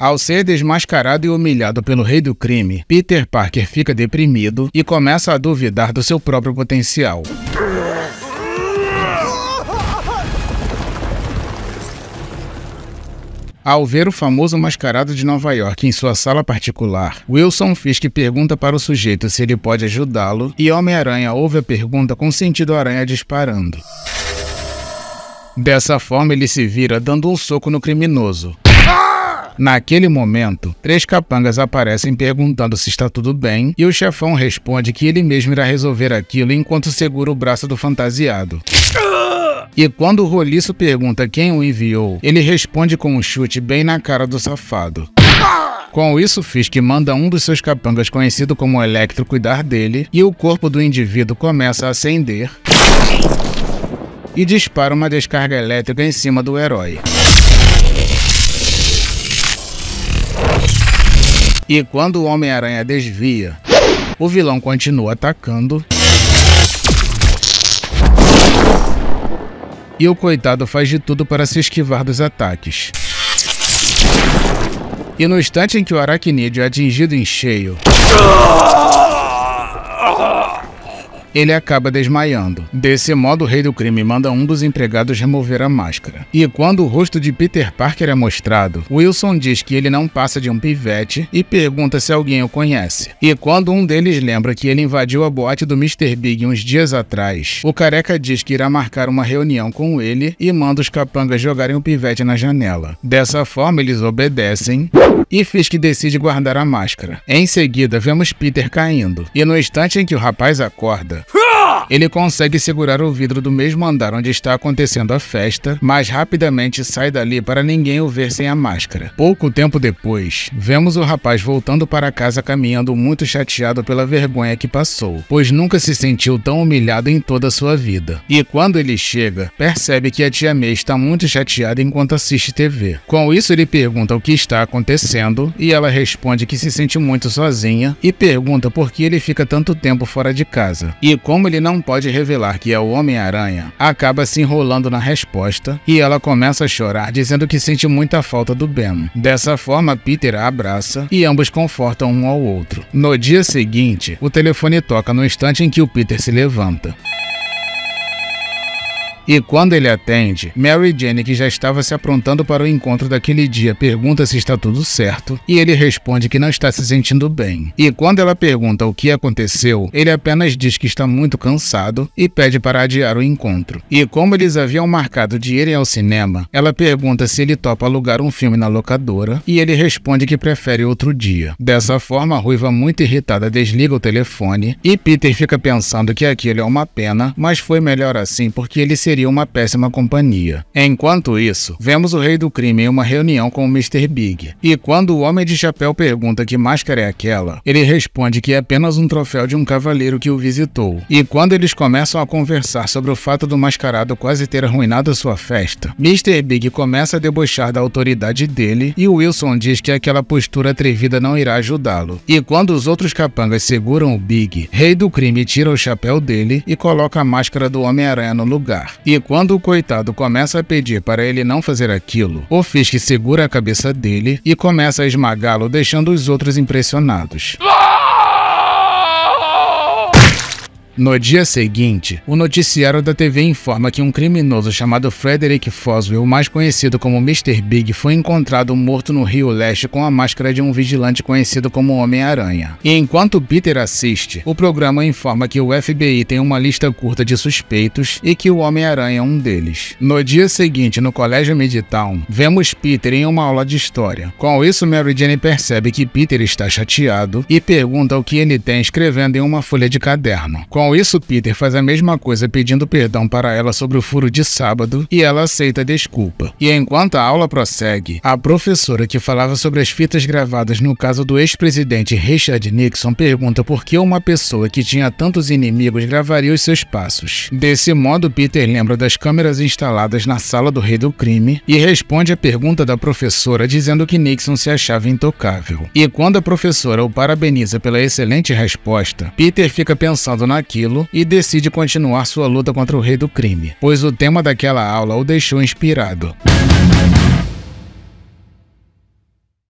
Ao ser desmascarado e humilhado pelo rei do crime, Peter Parker fica deprimido e começa a duvidar do seu próprio potencial. Ao ver o famoso mascarado de Nova York em sua sala particular, Wilson Fisk pergunta para o sujeito se ele pode ajudá-lo e Homem-Aranha ouve a pergunta com sentido aranha disparando. Dessa forma, ele se vira dando um soco no criminoso. Naquele momento, 3 capangas aparecem perguntando se está tudo bem e o chefão responde que ele mesmo irá resolver aquilo enquanto segura o braço do fantasiado. E quando o roliço pergunta quem o enviou, ele responde com um chute bem na cara do safado. Com isso, Fisk manda um dos seus capangas conhecido como Electro cuidar dele e o corpo do indivíduo começa a acender e dispara uma descarga elétrica em cima do herói. E quando o Homem-Aranha desvia, o vilão continua atacando e o coitado faz de tudo para se esquivar dos ataques. E no instante em que o aracnídeo é atingido em cheio, ele acaba desmaiando. Desse modo, o rei do crime manda um dos empregados remover a máscara. E quando o rosto de Peter Parker é mostrado, Wilson diz que ele não passa de um pivete e pergunta se alguém o conhece. E quando um deles lembra que ele invadiu a boate do Mr. Big uns dias atrás, o careca diz que irá marcar uma reunião com ele e manda os capangas jogarem o pivete na janela. Dessa forma, eles obedecem e Fisk decide guardar a máscara. Em seguida, vemos Peter caindo. E no instante em que o rapaz acorda, ele consegue segurar o vidro do mesmo andar onde está acontecendo a festa, mas rapidamente sai dali para ninguém o ver sem a máscara. Pouco tempo depois, vemos o rapaz voltando para casa caminhando muito chateado pela vergonha que passou, pois nunca se sentiu tão humilhado em toda a sua vida. E quando ele chega, percebe que a tia May está muito chateada enquanto assiste TV. Com isso, ele pergunta o que está acontecendo e ela responde que se sente muito sozinha e pergunta por que ele fica tanto tempo fora de casa. E como ele não pode revelar que é o Homem-Aranha, acaba se enrolando na resposta e ela começa a chorar dizendo que sente muita falta do Ben. Dessa forma, Peter a abraça e ambos confortam um ao outro. No dia seguinte, o telefone toca no instante em que o Peter se levanta. E quando ele atende, Mary Jane, que já estava se aprontando para o encontro daquele dia, pergunta se está tudo certo e ele responde que não está se sentindo bem. E quando ela pergunta o que aconteceu, ele apenas diz que está muito cansado e pede para adiar o encontro. E como eles haviam marcado de irem ao cinema, ela pergunta se ele topa alugar um filme na locadora e ele responde que prefere outro dia. Dessa forma, a ruiva, muito irritada, desliga o telefone e Peter fica pensando que aquilo é uma pena, mas foi melhor assim porque ele seria uma péssima companhia. Enquanto isso, vemos o rei do crime em uma reunião com o Mr. Big. E quando o Homem de Chapéu pergunta que máscara é aquela, ele responde que é apenas um troféu de um cavaleiro que o visitou. E quando eles começam a conversar sobre o fato do mascarado quase ter arruinado a sua festa, Mr. Big começa a debochar da autoridade dele e Wilson diz que aquela postura atrevida não irá ajudá-lo. E quando os outros capangas seguram o Big, rei do crime tira o chapéu dele e coloca a máscara do Homem-Aranha no lugar. E quando o coitado começa a pedir para ele não fazer aquilo, o Fisk segura a cabeça dele e começa a esmagá-lo, deixando os outros impressionados. No dia seguinte, o noticiário da TV informa que um criminoso chamado Frederick Foswell, mais conhecido como Mr. Big, foi encontrado morto no Rio Leste com a máscara de um vigilante conhecido como Homem-Aranha. E enquanto Peter assiste, o programa informa que o FBI tem uma lista curta de suspeitos e que o Homem-Aranha é um deles. No dia seguinte, no colégio Midtown, vemos Peter em uma aula de história. Com isso, Mary Jane percebe que Peter está chateado e pergunta o que ele tem escrevendo em uma folha de caderno. Com isso, Peter faz a mesma coisa pedindo perdão para ela sobre o furo de sábado e ela aceita a desculpa. E enquanto a aula prossegue, a professora que falava sobre as fitas gravadas no caso do ex-presidente Richard Nixon pergunta por que uma pessoa que tinha tantos inimigos gravaria os seus passos. Desse modo, Peter lembra das câmeras instaladas na sala do rei do crime e responde à pergunta da professora dizendo que Nixon se achava intocável. E quando a professora o parabeniza pela excelente resposta, Peter fica pensando naquilo e decide continuar sua luta contra o rei do crime, pois o tema daquela aula o deixou inspirado.